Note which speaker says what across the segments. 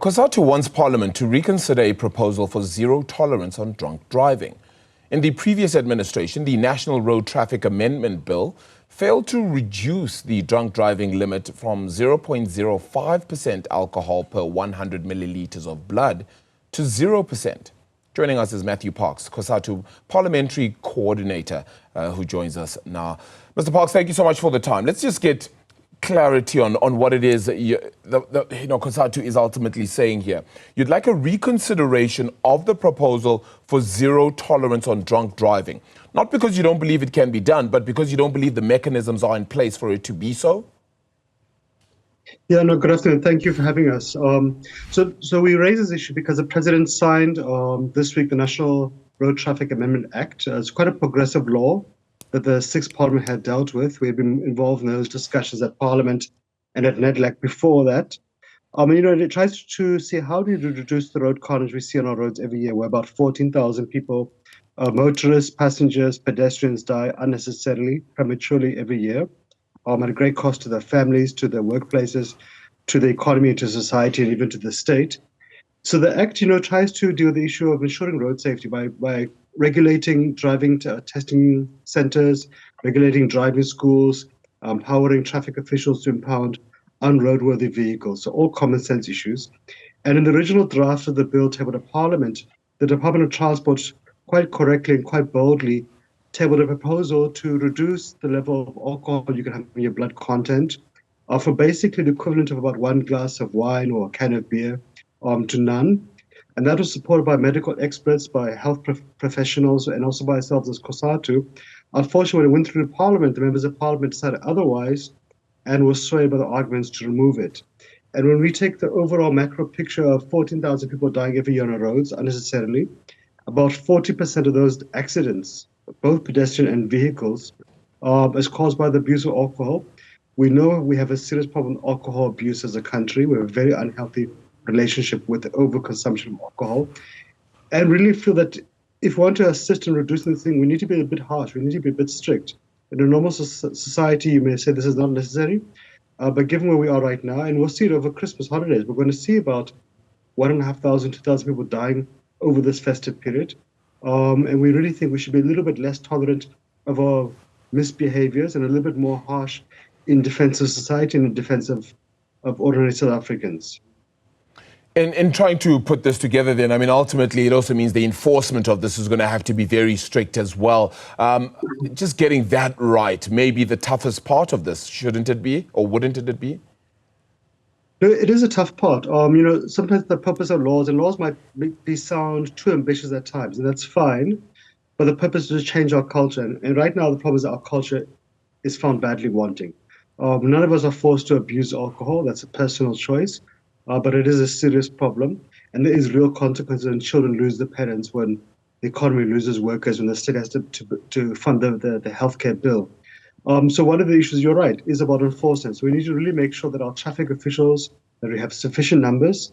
Speaker 1: COSATU wants Parliament to reconsider a proposal for zero tolerance on drunk driving. In the previous administration, the National Road Traffic Amendment Bill failed to reduce the drunk driving limit from 0.05% alcohol per 100 millilitres of blood to 0%. Joining us is Matthew Parks, COSATU Parliamentary Coordinator, who joins us now. Mr. Parks, thank you so much for the time. Let's just get clarity on what it is that COSATU is ultimately saying here. You'd like a reconsideration of the proposal for zero tolerance on drunk driving, not because you don't believe it can be done, but because you don't believe the mechanisms are in place for it to be so?
Speaker 2: Yeah, no, good afternoon. Thank you for having us. So we raise this issue because the President signed this week the National Road Traffic Amendment Act. It's quite a progressive law that the Sixth Parliament had dealt with. We had been involved in those discussions at Parliament and at NEDLAC before that. It tries to see how do you reduce the road carnage we see on our roads every year, where about 14,000 people, motorists, passengers, pedestrians die unnecessarily, prematurely every year, at a great cost to their families, to their workplaces, to the economy, to society, and even to the state. So the Act, tries to deal with the issue of ensuring road safety by regulating driving testing centers, regulating driving schools, empowering traffic officials to impound unroadworthy vehicles. So all common sense issues. And in the original draft of the bill tabled at Parliament, the Department of Transport quite correctly and quite boldly tabled a proposal to reduce the level of alcohol you can have in your blood content for basically the equivalent of about one glass of wine or a can of beer to none. And that was supported by medical experts, by health professionals, and also by ourselves as COSATU. Unfortunately, when it went through Parliament, the members of Parliament decided otherwise and were swayed by the arguments to remove it. And when we take the overall macro picture of 14,000 people dying every year on our roads unnecessarily, about 40% of those accidents, both pedestrian and vehicles, is caused by the abuse of alcohol. We know we have a serious problem with alcohol abuse as a country. We have a very unhealthy relationship with the overconsumption of alcohol, and really feel that if we want to assist in reducing this thing, we need to be a bit harsh, we need to be a bit strict. In a normal society, you may say this is not necessary, but given where we are right now, and we'll see it over Christmas holidays, we're going to see about 1,500, 2,000 people dying over this festive period. And we really think we should be a little bit less tolerant of our misbehaviors and a little bit more harsh in defense of society and in defense of ordinary South Africans.
Speaker 1: In trying to put this together then, ultimately it also means the enforcement of this is going to have to be very strict as well. Just getting that right may be the toughest part of this, shouldn't it be? Or wouldn't it be?
Speaker 2: No, it is a tough part. Sometimes the purpose of laws, and laws might sound too ambitious at times, and that's fine. But the purpose is to change our culture. And right now, the problem is that our culture is found badly wanting. None of us are forced to abuse alcohol. That's a personal choice. But it is a serious problem. And there is real consequences when children lose their parents, when the economy loses workers, when the state has to fund the healthcare bill. So one of the issues, you're right, is about enforcement. So we need to really make sure that our traffic officials, that we have sufficient numbers,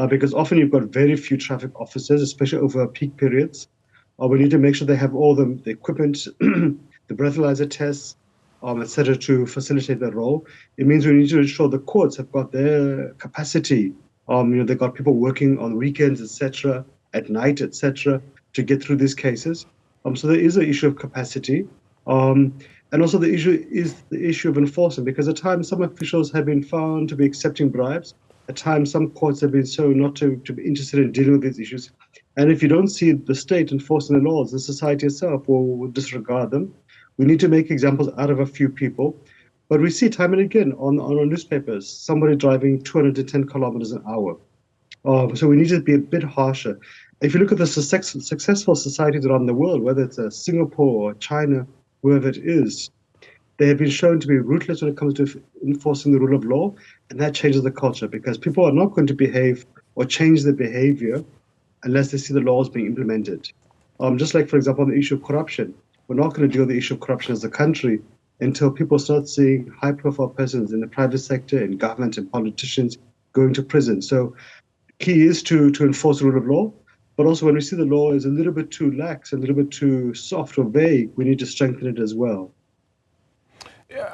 Speaker 2: because often you've got very few traffic officers, especially over peak periods. We need to make sure they have all the equipment, the breathalyzer tests, etc., to facilitate that role. It means we need to ensure the courts have got their capacity. They've got people working on weekends, etc., at night, etc., to get through these cases. So there is an issue of capacity. And also the issue is the issue of enforcement, because at times some officials have been found to be accepting bribes. At times some courts have been so not to be interested in dealing with these issues. And if you don't see the state enforcing the laws, the society itself will disregard them. We need to make examples out of a few people. But we see time and again on our newspapers, somebody driving 210 kilometers an hour. So we need to be a bit harsher. If you look at the successful societies around the world, whether it's Singapore or China, whoever it is, they have been shown to be ruthless when it comes to enforcing the rule of law, and that changes the culture, because people are not going to behave or change their behavior unless they see the laws being implemented. Just like, for example, on the issue of corruption, we're not going to deal with the issue of corruption as a country until people start seeing high-profile persons in the private sector, in government, and politicians going to prison. So key is to enforce the rule of law. But also when we see the law is a little bit too lax, a little bit too soft or vague, we need to strengthen it as well.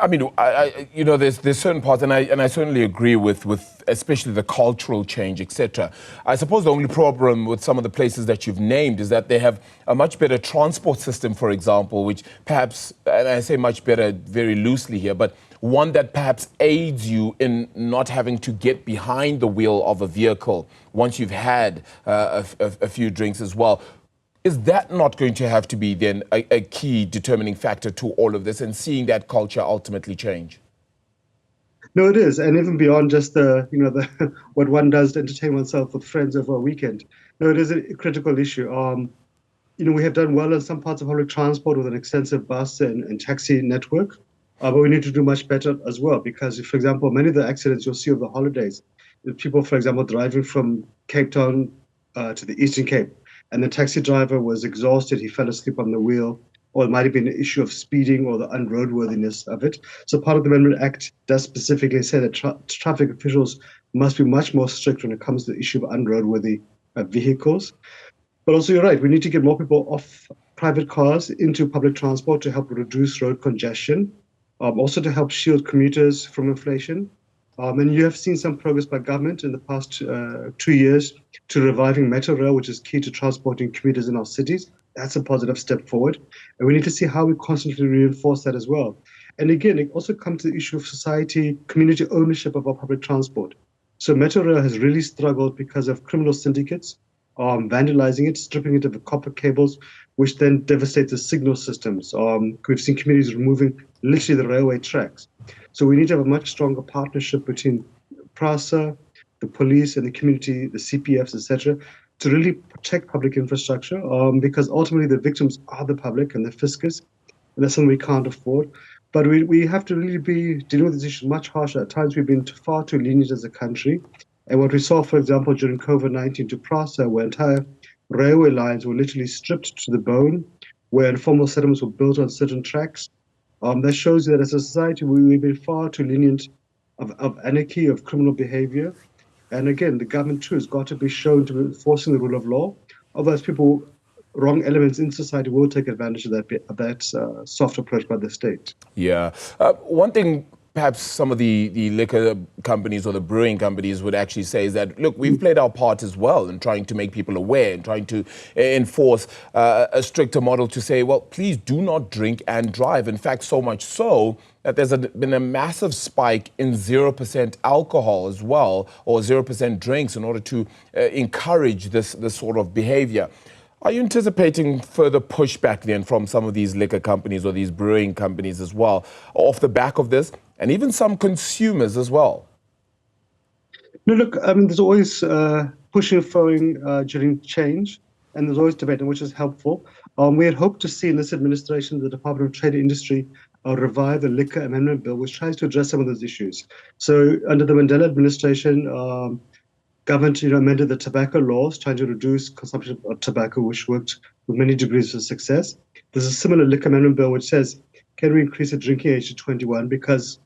Speaker 1: I mean, there's certain parts, and I certainly agree with especially the cultural change, etc. I suppose the only problem with some of the places that you've named is that they have a much better transport system, for example, which perhaps, and I say much better very loosely here, but one that perhaps aids you in not having to get behind the wheel of a vehicle once you've had a few drinks as well. Is that not going to have to be then a key determining factor to all of this and seeing that culture ultimately change?
Speaker 2: No, it is, and even beyond just the what one does to entertain oneself with friends over a weekend. No, it is a critical issue. We have done well in some parts of public transport with an extensive bus and taxi network, but we need to do much better as well because, for example, many of the accidents you'll see over the holidays, people, for example, driving from Cape Town to the Eastern Cape, and the taxi driver was exhausted, he fell asleep on the wheel, or it might have been an issue of speeding or the unroadworthiness of it. So part of the Amendment Act does specifically say that traffic officials must be much more strict when it comes to the issue of unroadworthy vehicles. But also, you're right, we need to get more people off private cars into public transport to help reduce road congestion, also to help shield commuters from inflation. And you have seen some progress by government in the past 2 years to reviving Metro Rail, which is key to transporting commuters in our cities. That's a positive step forward. And we need to see how we constantly reinforce that as well. And again, it also comes to the issue of society, community ownership of our public transport. So Metro Rail has really struggled because of criminal syndicates vandalizing it, stripping it of the copper cables, which then devastates the signal systems. We've seen communities removing literally the railway tracks. So we need to have a much stronger partnership between PRASA, the police and the community, the CPFs, etc., to really protect public infrastructure because ultimately the victims are the public and the fiscus, and that's something we can't afford. But we have to really be dealing with this issue much harsher. At times we've been far too lenient as a country. And what we saw, for example, during COVID-19 to PRASA, where entire railway lines were literally stripped to the bone, where informal settlements were built on certain tracks, that shows you that as a society, we've been far too lenient of anarchy, of criminal behavior. And again, the government too has got to be shown to be enforcing the rule of law. Otherwise, wrong elements in society will take advantage of that soft approach by the state.
Speaker 1: Yeah. One thing perhaps some of the liquor companies or the brewing companies would actually say is that, look, we've played our part as well in trying to make people aware and trying to enforce a stricter model to say, well, please do not drink and drive. In fact, so much so that there's been a massive spike in 0% alcohol as well, or 0% drinks in order to encourage this sort of behavior. Are you anticipating further pushback then from some of these liquor companies or these brewing companies as well off the back of this, and even some consumers as well?
Speaker 2: No, look, I mean, there's always pushing and throwing during change, and there's always debate, which is helpful. We had hoped to see in this administration the Department of Trade and Industry revive the Liquor Amendment Bill, which tries to address some of those issues. So under the Mandela administration, government amended the tobacco laws, trying to reduce consumption of tobacco, which worked with many degrees of success. There's a similar liquor amendment bill which says, can we increase the drinking age to 21? Because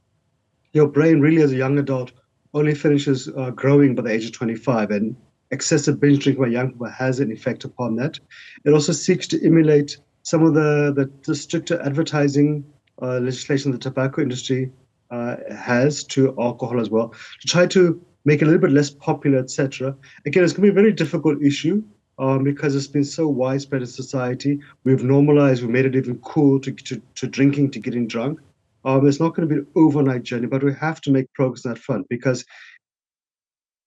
Speaker 2: your brain really as a young adult only finishes growing by the age of 25, and excessive binge drinking by young people has an effect upon that. It also seeks to emulate some of the stricter advertising legislation the tobacco industry has to alcohol as well, to try to make it a little bit less popular, etc. Again, it's going to be a very difficult issue because it's been so widespread in society. We've normalized, we've made it even cool to drinking, to getting drunk. It's not going to be an overnight journey, but we have to make progress on that front because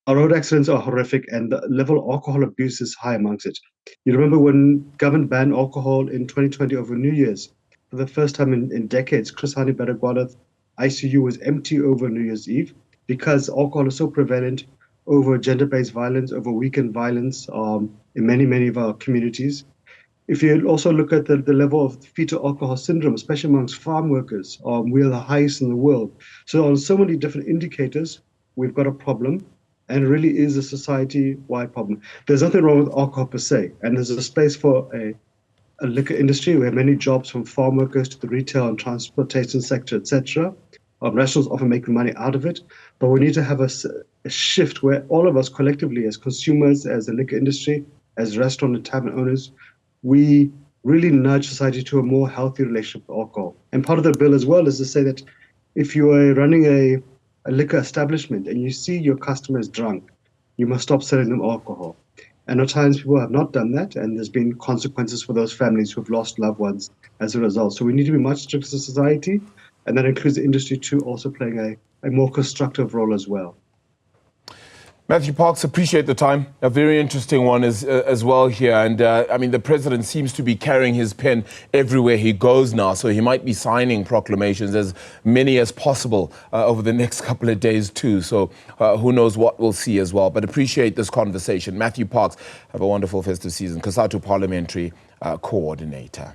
Speaker 2: our road accidents are horrific and the level of alcohol abuse is high amongst it. You remember when government banned alcohol in 2020 over New Year's, for the first time in decades, Chris Hani Baragwanath ICU was empty over New Year's Eve, because alcohol is so prevalent over gender-based violence, over weekend violence in many of our communities. If you also look at the level of fetal alcohol syndrome, especially amongst farm workers, we are the highest in the world. So on so many different indicators, we've got a problem, and it really is a society-wide problem. There's nothing wrong with alcohol per se, and there's a space for a liquor industry. We have many jobs from farm workers to the retail and transportation sector, etc. Restaurants often make money out of it, but we need to have a shift where all of us collectively, as consumers, as the liquor industry, as restaurant and tavern owners, we really nudge society to a more healthy relationship with alcohol. And part of the bill as well is to say that if you are running a liquor establishment and you see your customers drunk, you must stop selling them alcohol. And at times people have not done that, and there's been consequences for those families who have lost loved ones as a result. So we need to be much stricter as a society, and that includes the industry too, also playing a more constructive role as well.
Speaker 1: Matthew Parks, appreciate the time. A very interesting one as well here. And I mean, the president seems to be carrying his pen everywhere he goes now. So he might be signing proclamations, as many as possible, over the next couple of days too. So who knows what we'll see as well. But appreciate this conversation. Matthew Parks, have a wonderful festive season. COSATU Parliamentary Coordinator.